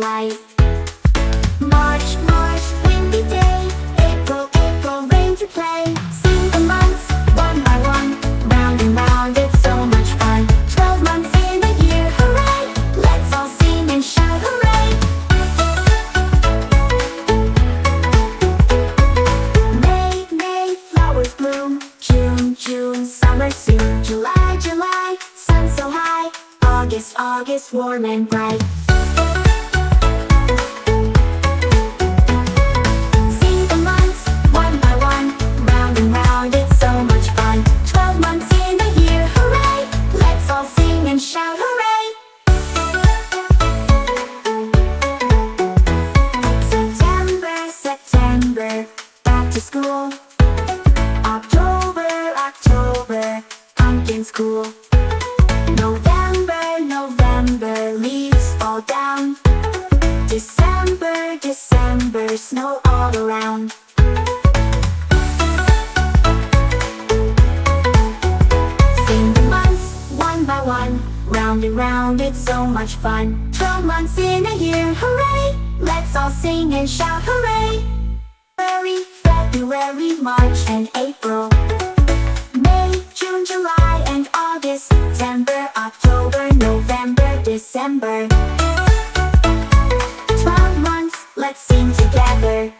light. March, March, windy day. April, April, rain to play. Sing the months, one by one. Round and round, it's so much fun. 12 months in a year, hooray! Let's all sing and shout hooray! May, May, flowers bloom. June, June, summer soon. July, July, sun so high. August, August, warm and bright. Sing the months, one by one. Round and round, it's so much fun. 12 months in a year, hooray! Let's all sing and shout hooray! September, September, back to school. October, October, pumpkin's cool. November, November, leaves fall down. December, December, snow all around. Sing the months, one by one. Round and round, it's so much fun. 12 months in a year, hooray! Let's all sing and shout hooray! February, February, March and April. May, June, July and August. September, October, November, December. 12 months, let's sing together.